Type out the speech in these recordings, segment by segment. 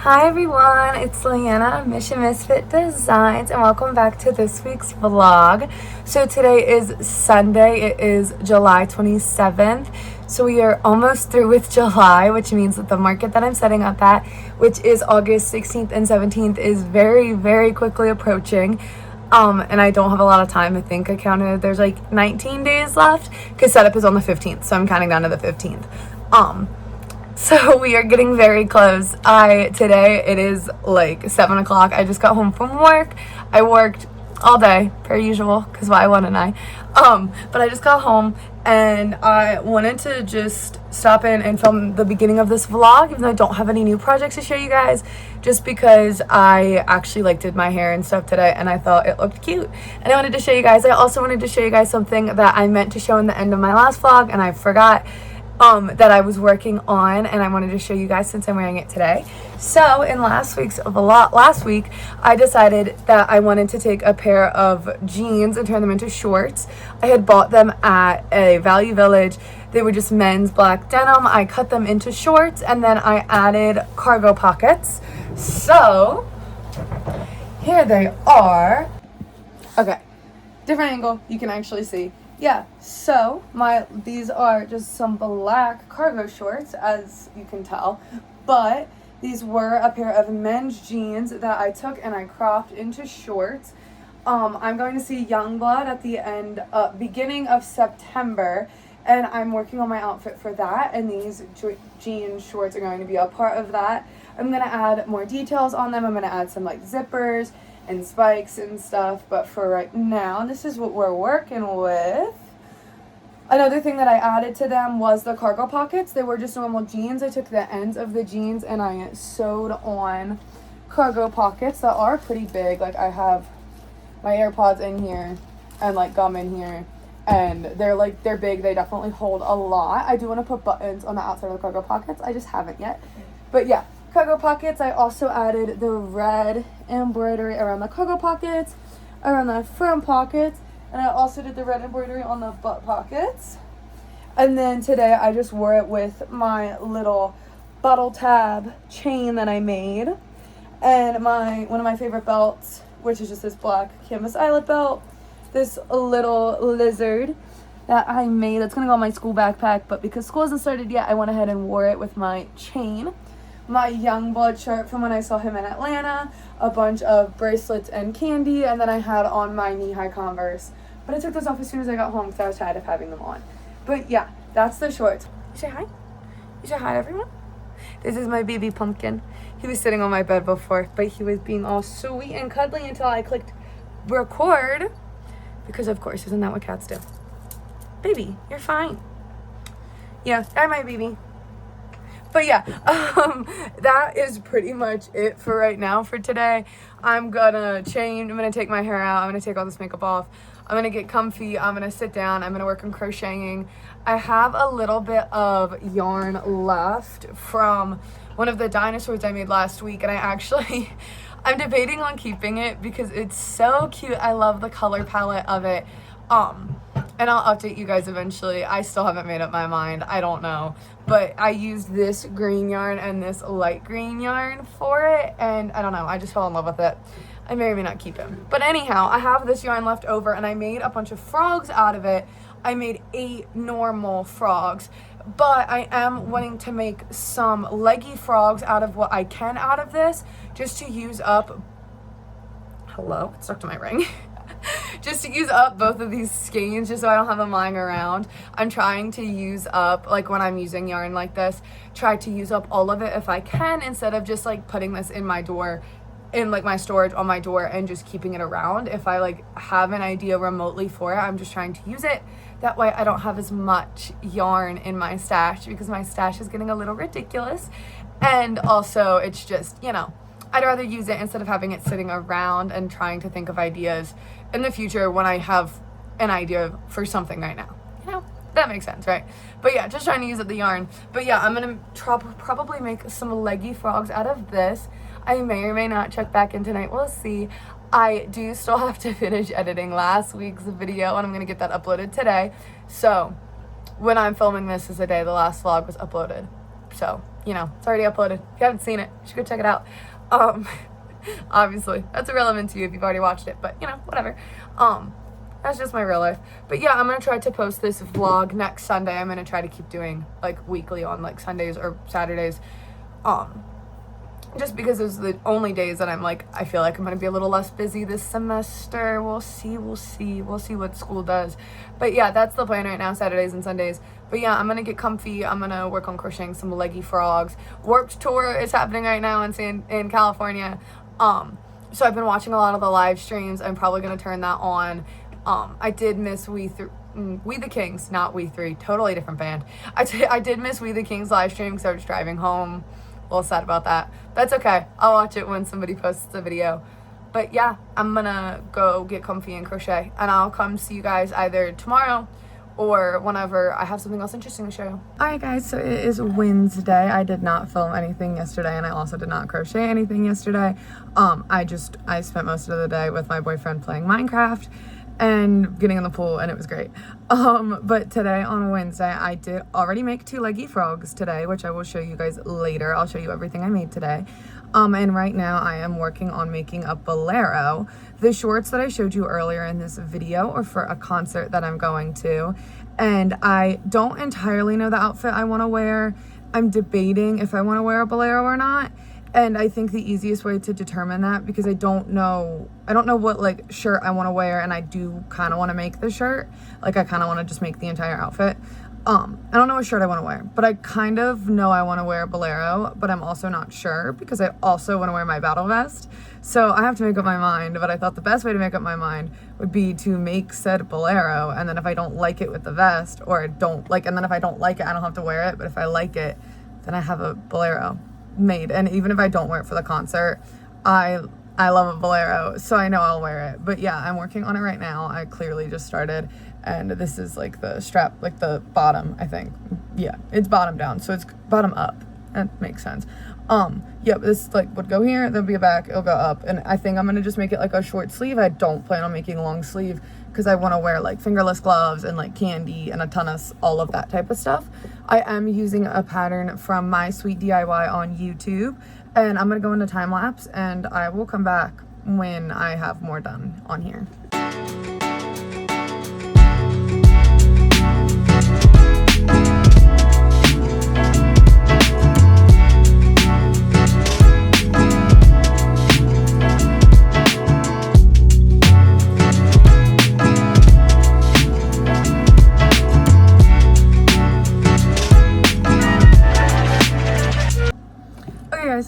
Hi everyone, it's Leanna, Mission Misfit Designs, and welcome back to this week's vlog. So today is Sunday, it is July 27th, so we are almost through with July, which means that the market that I'm setting up at, which is August 16th and 17th, is very, very quickly approaching. And I don't have a lot of time. I think I counted, there's like 19 days left, because setup is on the 15th, so I'm counting down to the 15th. So we are getting very close. Today it is like 7 o'clock. I just got home from work. I worked all day per usual, because why wouldn't I? But I just got home and I wanted to just stop in and film the beginning of this vlog, even though I don't have any new projects to show you guys, just because I actually did my hair and stuff today and I thought it looked cute and I wanted to show you guys. I also wanted to show you guys something that I meant to show in the end of my last vlog and I forgot. That I was working on, and I wanted to show you guys since I'm wearing it today. So in last week I decided that I wanted to take a pair of jeans and turn them into shorts. I had bought them at a Value Village. They were just men's black denim. I cut them into shorts and then I added cargo pockets. So here they are. Okay, different angle, you can actually see. Yeah, so these are just some black cargo shorts, as you can tell, but these were a pair of men's jeans that I took and I cropped into shorts. I'm going to see Youngblood at the beginning of September, and I'm working on my outfit for that, and these jean shorts are going to be a part of that. I'm going to add more details on them. I'm going to add some zippers and spikes and stuff, but for right now this is what we're working with. Another thing that I added to them was the cargo pockets. They were just normal jeans. I took the ends of the jeans and I sewed on cargo pockets that are pretty big. I have my AirPods in here and gum in here, and they're big. They definitely hold a lot. I do want to put buttons on the outside of the cargo pockets. I just haven't yet, but yeah. Cargo pockets. I also added the red embroidery around the cargo pockets, around the front pockets, and I also did the red embroidery on the butt pockets. And then today I just wore it with my little bottle tab chain that I made, and one of my favorite belts, which is just this black canvas eyelet belt, this little lizard that I made. It's gonna go on my school backpack, but because school hasn't started yet, I went ahead and wore it with my chain. My Youngblood shirt from when I saw him in Atlanta, a bunch of bracelets and candy, and then I had on my knee-high Converse. But I took those off as soon as I got home because I was tired of having them on. But yeah, that's the shorts. You say hi? You say hi to everyone? This is my baby pumpkin. He was sitting on my bed before, but he was being all sweet and cuddly until I clicked record. Because of course, isn't that what cats do? Baby, you're fine. Yeah, I'm my baby. But yeah, that is pretty much it for right now for today. I'm gonna change, I'm gonna take my hair out, I'm gonna take all this makeup off, I'm gonna get comfy, I'm gonna sit down, I'm gonna work on crocheting. I have a little bit of yarn left from one of the dinosaurs I made last week, and I'm debating on keeping it because it's so cute. I love the color palette of it. And I'll update you guys eventually. I still haven't made up my mind. I don't know. But I used this green yarn and this light green yarn for it. And I don't know. I just fell in love with it. I may or may not keep it. But anyhow, I have this yarn left over and I made a bunch of frogs out of it. I made 8 normal frogs. But I am wanting to make some leggy frogs out of what I can out of this. Just to use up... Hello? It stuck to my ring. Just to use up both of these skeins, just so I don't have them lying around. I'm trying to use up, when I'm using yarn like this, try to use up all of it if I can, instead of just putting this in my door, in my storage on my door and just keeping it around. If I have an idea remotely for it, I'm just trying to use it. That way I don't have as much yarn in my stash, because my stash is getting a little ridiculous. And also it's just, I'd rather use it instead of having it sitting around and trying to think of ideas in the future when I have an idea for something right now. That makes sense, right? But yeah, just trying to use up the yarn. But yeah, I'm gonna probably make some leggy frogs out of this. I may or may not check back in tonight. We'll see. I do still have to finish editing last week's video, and I'm gonna get that uploaded today. So when I'm filming this is the day the last vlog was uploaded. So you know, it's already uploaded. If you haven't seen it, you should go check it out. Obviously, that's irrelevant to you if you've already watched it, but, you know, whatever. That's just my real life. But yeah, I'm gonna try to post this vlog next Sunday. I'm gonna try to keep doing, like, weekly on, like, Sundays or Saturdays. Just because those are the only days that I'm like, I feel like I'm gonna be a little less busy this semester. We'll see what school does. But yeah, that's the plan right now, Saturdays and Sundays. But yeah, I'm gonna get comfy. I'm gonna work on crocheting some leggy frogs. Warped Tour is happening right now in California. So I've been watching a lot of the live streams. I'm probably gonna turn that on. I did miss We the Kings, not We Three, totally different band. I did miss We the Kings live stream because I was driving home. A little sad about that. That's okay. I'll watch it when somebody posts the video. But yeah, I'm gonna go get comfy and crochet, and I'll come see you guys either tomorrow or whenever I have something else interesting to show you. Alright guys, so it is Wednesday. I did not film anything yesterday, and I also did not crochet anything yesterday. I spent most of the day with my boyfriend playing Minecraft and getting in the pool, and it was great. But today on Wednesday, I did already make 2 leggy frogs today, which I will show you guys later. I'll show you everything I made today. And right now I am working on making a Bolero. The shorts that I showed you earlier in this video are for a concert that I'm going to, and I don't entirely know the outfit I want to wear. I'm debating if I want to wear a Bolero or not. And I think the easiest way to determine that, because I don't know what like shirt I want to wear, and I do kind of want to make the shirt. Like I kind of want to just make the entire outfit. I don't know what shirt I want to wear, but I kind of know I want to wear a Bolero, but I'm also not sure because I also want to wear my battle vest. So I have to make up my mind, but I thought the best way to make up my mind would be to make said Bolero, and then if I don't like it with the vest, or and then if I don't like it, I don't have to wear it, but if I like it, then I have a Bolero made. And even if I don't wear it for the concert, I love a Bolero, so I know I'll wear it. But yeah, I'm working on it right now. I clearly just started, and this is like the strap, like the bottom, I think. Yeah, it's bottom down, so it's bottom up. That makes sense. Yeah, this like would go here, there'll be a back, it'll go up, and I think I'm gonna just make it like a short sleeve. I don't plan on making a long sleeve because I want to wear like fingerless gloves and like candy and a ton of all of that type of stuff. I am using a pattern from My Sweet DIY on YouTube, and I'm gonna go into time lapse, and I will come back when I have more done on here.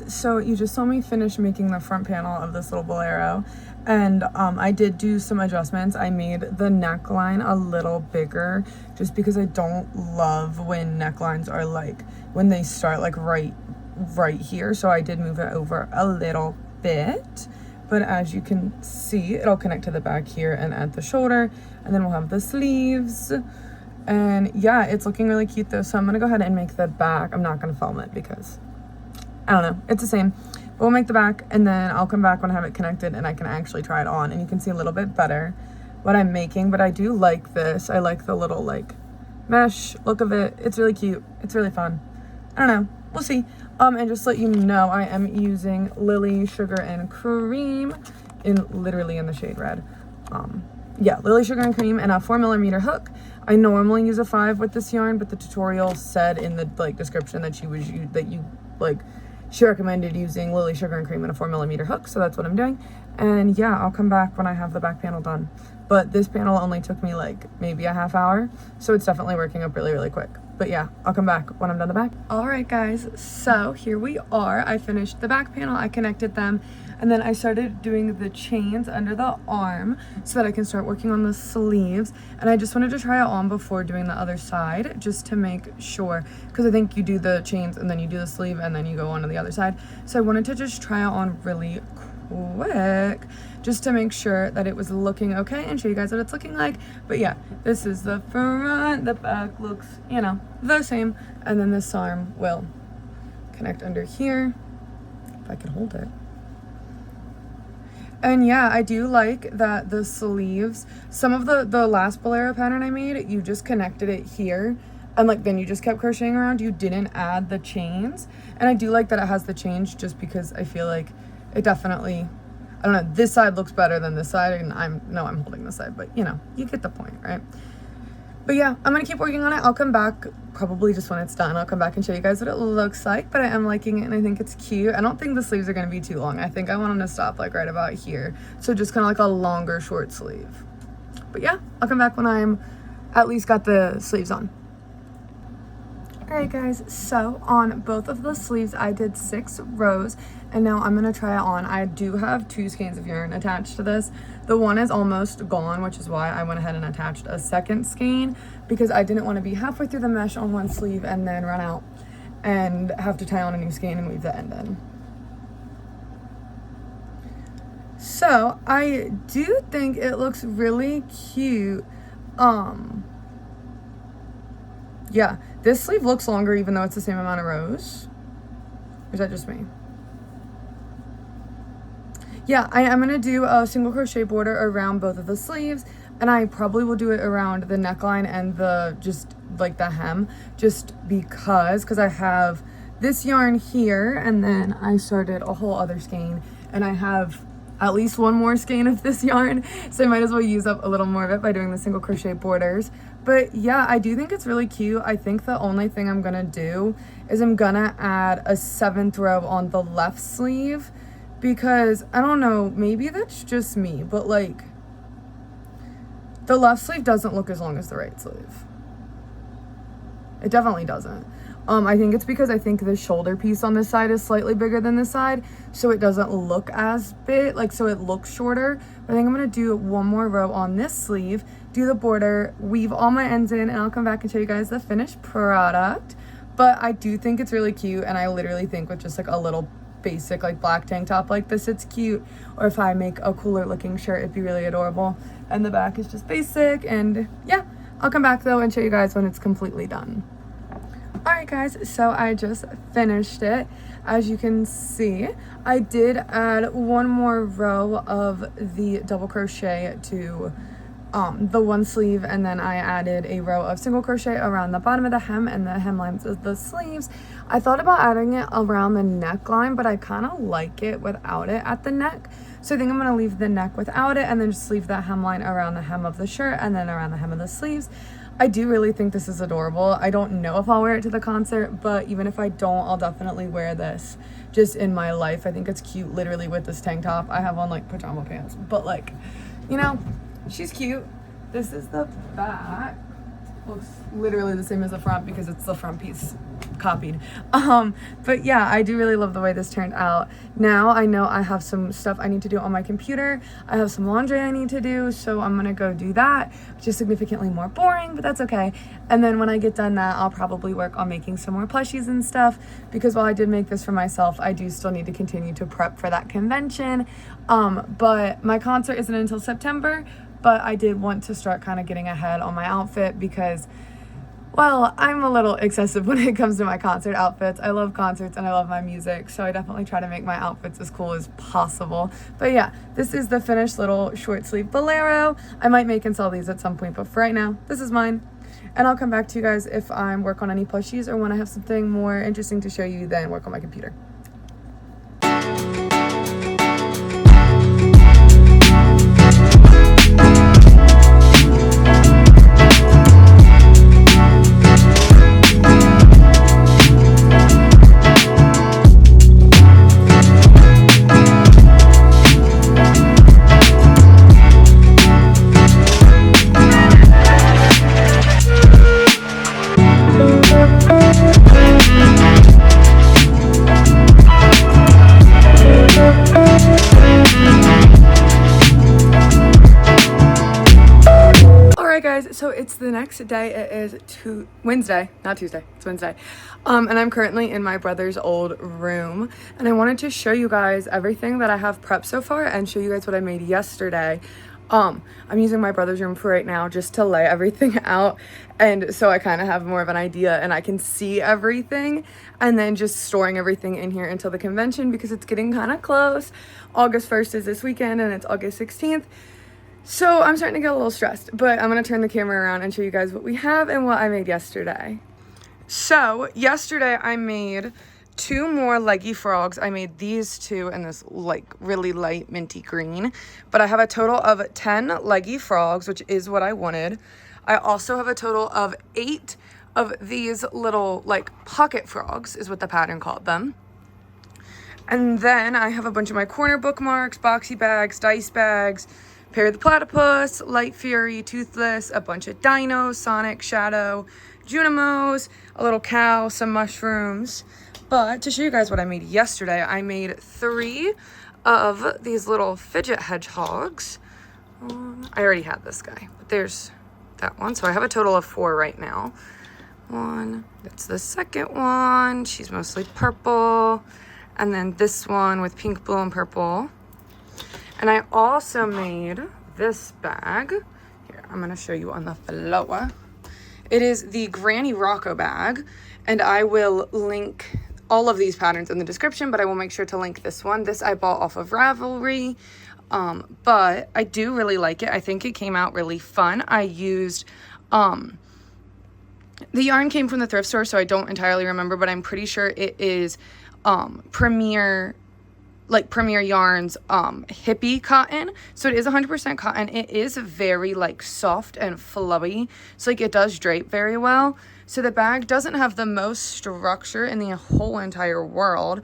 So you just saw me finish making the front panel of this little Bolero, and I did do some adjustments. I made the neckline a little bigger just because I don't love when necklines are like when they start like right here, so I did move it over a little bit. But as you can see, it'll connect to the back here and at the shoulder, and then we'll have the sleeves. And yeah, it's looking really cute though, so I'm gonna go ahead and make the back. I'm not gonna film it because I don't know, it's the same. But we'll make the back, and then I'll come back when I have it connected and I can actually try it on, and you can see a little bit better what I'm making. But I do like this. I like the little like mesh look of it. It's really cute. It's really fun. I don't know, we'll see. And just to let you know, I am using Lily Sugar and Cream literally in the shade red. Yeah, Lily Sugar and Cream, and a 4mm hook. I normally use a 5 with this yarn, but the tutorial said in the like description that she recommended using Lily Sugar and Cream and a 4mm hook, so that's what I'm doing. And yeah, I'll come back when I have the back panel done. But this panel only took me like maybe a half hour, so it's definitely working up really quick. But yeah, I'll come back when I'm done the back. All right guys, so here we are. I finished the back panel, I connected them, and then I started doing the chains under the arm so that I can start working on the sleeves. And I just wanted to try it on before doing the other side, just to make sure, because I think you do the chains and then you do the sleeve and then you go on to the other side. So I wanted to just try it on really quick, just to make sure that it was looking okay and show you guys what it's looking like. But yeah, this is the front, the back looks, you know, the same. And then this arm will connect under here, if I can hold it. And yeah, I do like that the sleeves, some of the last Bolero pattern I made, you just connected it here and like then you just kept crocheting around, you didn't add the chains. And I do like that it has the chains just because I feel like it definitely, I don't know, this side looks better than this side, and I'm holding this side, but you know, you get the point, right? But yeah, I'm gonna keep working on it. I'll come back probably just when it's done. I'll come back and show you guys what it looks like, but I am liking it and I think it's cute. I don't think the sleeves are gonna be too long. I think I want them to stop like right about here. So just kind of like a longer short sleeve. But yeah, I'll come back when I'm at least got the sleeves on. Alright guys, so on both of the sleeves I did 6 rows, and now I'm gonna try it on. I do have 2 skeins of yarn attached to this. The one is almost gone, which is why I went ahead and attached a second skein, because I didn't want to be halfway through the mesh on one sleeve and then run out and have to tie on a new skein and leave the end in. So I do think it looks really cute. Yeah, this sleeve looks longer even though it's the same amount of rows. Or is that just me? Yeah, I am going to do a single crochet border around both of the sleeves, and I probably will do it around the neckline and the just like the hem, just because I have this yarn here, and then I started a whole other skein, and I have at least one more skein of this yarn, so I might as well use up a little more of it by doing the single crochet borders. But yeah, I do think it's really cute. I think the only thing I'm gonna do is I'm gonna add a 7th row on the left sleeve, because I don't know, maybe that's just me, but like the left sleeve doesn't look as long as the right sleeve. It definitely doesn't. I think it's because I think the shoulder piece on this side is slightly bigger than this side, so it doesn't look as big, like, so it looks shorter. But I think I'm gonna do one more row on this sleeve, do the border, weave all my ends in, and I'll come back and show you guys the finished product. But I do think it's really cute, and I literally think with just like a little basic like black tank top like this, it's cute. Or if I make a cooler looking shirt, it'd be really adorable. And the back is just basic, and yeah, I'll come back though and show you guys when it's completely done. Alright guys, so I just finished it. As you can see, I did add one more row of the double crochet to the one sleeve, and then I added a row of single crochet around the bottom of the hem and the hemlines of the sleeves. I thought about adding it around the neckline, but I kind of like it without it at the neck. So I think I'm going to leave the neck without it and then just leave the hemline around the hem of the shirt and then around the hem of the sleeves. I do really think this is adorable. I don't know if I'll wear it to the concert, but even if I don't, I'll definitely wear this just in my life. I think it's cute literally with this tank top. I have on like pajama pants, but like, you know, she's cute. This is the back. Looks literally the same as the front because it's the front piece copied. But yeah, I do really love the way this turned out. Now I know I have some stuff I need to do on my computer. I have some laundry I need to do, so I'm gonna go do that, which is significantly more boring, but that's okay. And then when I get done that, I'll probably work on making some more plushies and stuff, because while I did make this for myself, I do still need to continue to prep for that convention. But my concert isn't until September, but I did want to start kind of getting ahead on my outfit because, well, I'm a little excessive when it comes to my concert outfits. I love concerts and I love my music, so I definitely try to make my outfits as cool as possible. But yeah, this is the finished little short sleeve bolero. I might make and sell these at some point, but for right now, this is mine. And I'll come back to you guys if I work on any plushies or when I have something more interesting to show you, then work on my computer. So it's the next day. It is Wednesday, not Tuesday, it's Wednesday. And I'm currently in my brother's old room, and I wanted to show you guys everything that I have prepped so far and show you guys what I made yesterday. I'm using my brother's room for right now just to lay everything out, and so I kind of have more of an idea and I can see everything, and then just storing everything in here until the convention because it's getting kind of close. August 1st is this weekend and it's August 16th. So I'm starting to get a little stressed, but I'm gonna turn the camera around and show you guys what we have and what I made yesterday. So yesterday I made 2 more Leggy frogs. I made these 2 in this like really light minty green, but I have a total of 10 Leggy frogs, which is what I wanted. I also have a total of 8 of these little like pocket frogs is what the pattern called them. And then I have a bunch of my corner bookmarks, boxy bags, dice bags, Perry the Platypus, Lightfury, Toothless, a bunch of dinos, Sonic, Shadow, Junimos, a little cow, some mushrooms. But to show you guys what I made yesterday, I made 3 of these little fidget hedgehogs. I already had this guy, but there's that one. So I have a total of 4 right now. One, that's the second one. She's mostly purple. And then this one with pink, blue, and purple. And I also made this bag. Here, I'm gonna show you on the floor. It is the Granny Rocco bag, and I will link all of these patterns in the description, but I will make sure to link this one. This I bought off of Ravelry, but I do really like it. I think it came out really fun. I used, the yarn came from the thrift store, so I don't entirely remember, but I'm pretty sure it is Premier Yarns hippie cotton. So it is 100% cotton. It is very like soft and flubby, so like it does drape very well. So the bag doesn't have the most structure in the whole entire world,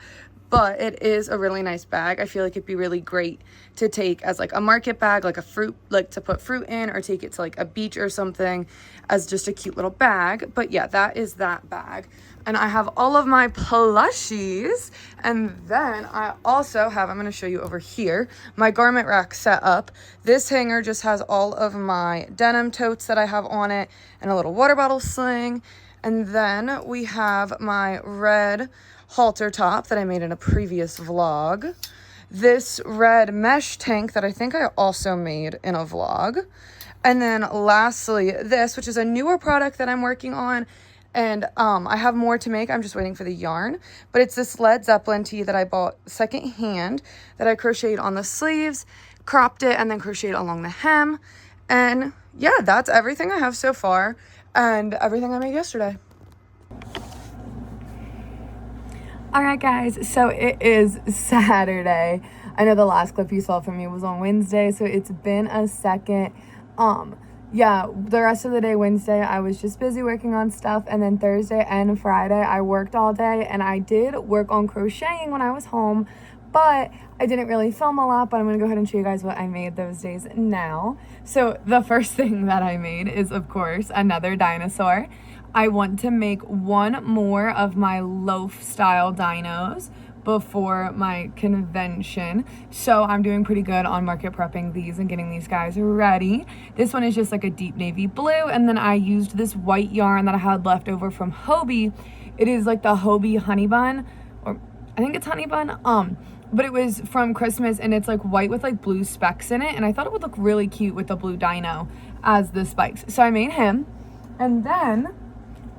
but it is a really nice bag. I feel like it'd be really great to take as like a market bag, like a fruit, like to put fruit in, or take it to like a beach or something as just a cute little bag. But yeah, that is that bag. And I have all of my plushies. And then I also have, I'm going to show you over here, my garment rack set up. This hanger just has all of my denim totes that I have on it and a little water bottle sling. And then we have my red halter top that I made in a previous vlog. This red mesh tank that I think I also made in a vlog. And then lastly, this, which is a newer product that I'm working on. And I have more to make. I'm just waiting for the yarn. But it's this Led Zeppelin tee that I bought secondhand that I crocheted on the sleeves, cropped it, and then crocheted along the hem. And yeah, that's everything I have so far and everything I made yesterday. All right, guys, so it is Saturday. I know the last clip you saw from me was on Wednesday, so it's been a second. Yeah, the rest of the day, Wednesday, I was just busy working on stuff, and then Thursday and Friday, I worked all day, and I did work on crocheting when I was home, but I didn't really film a lot, but I'm going to go ahead and show you guys what I made those days now. So the first thing that I made is, of course, another dinosaur. I want to make 1 more of my Loaf style dinos before my convention, so I'm doing pretty good on market prepping these and getting these guys ready. This one is just like a deep navy blue, and then I used this white yarn that I had left over from Hobie. It is like the Hobie honey bun, or I think it's honey bun, but it was from Christmas, and it's like white with like blue specks in it, and I thought it would look really cute with the blue dino as the spikes, so I made him. And then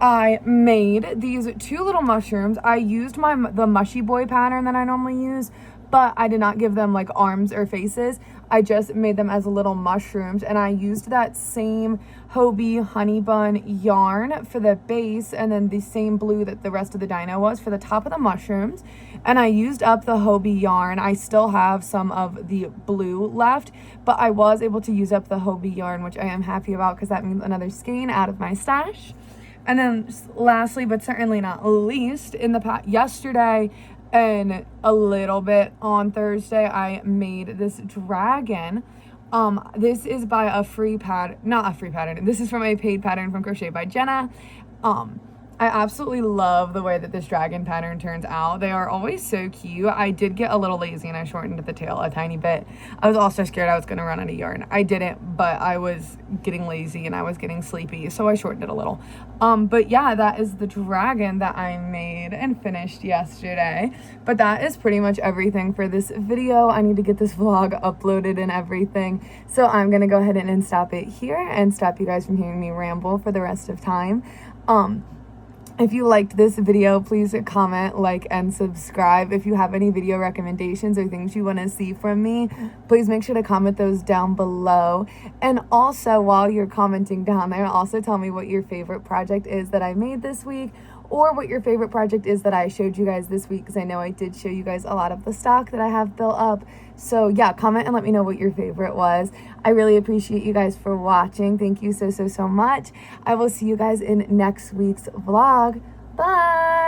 I made these 2 little mushrooms. I used the Mushy Boy pattern that I normally use, but I did not give them like arms or faces. I just made them as little mushrooms, and I used that same Hobie honey bun yarn for the base, and then the same blue that the rest of the dino was for the top of the mushrooms. And I used up the Hobie yarn. I still have some of the blue left, but I was able to use up the Hobie yarn, which I am happy about because that means another skein out of my stash. And then lastly, but certainly not least, in the yesterday and a little bit on Thursday, I made this dragon. This is by a free pattern, not a free pattern. This is from a paid pattern from Crochet by Jenna. I absolutely love the way that this dragon pattern turns out. They are always so cute. I did get a little lazy and I shortened the tail a tiny bit. I was also scared I was going to run out of yarn. I didn't, but I was getting lazy and I was getting sleepy, so I shortened it a little. But yeah, that is the dragon that I made and finished yesterday. But that is pretty much everything for this video. I need to get this vlog uploaded and everything, so I'm going to go ahead and stop it here and stop you guys from hearing me ramble for the rest of time. If you liked this video, please comment, like, and subscribe. If you have any video recommendations or things you want to see from me, please make sure to comment those down below. And also, while you're commenting down there, also tell me what your favorite project is that I made this week, or what your favorite project is that I showed you guys this week, because I know I did show you guys a lot of the stock that I have built up. So yeah, comment and let me know what your favorite was. I really appreciate you guys for watching. Thank you so much. I will see you guys in next week's vlog. Bye!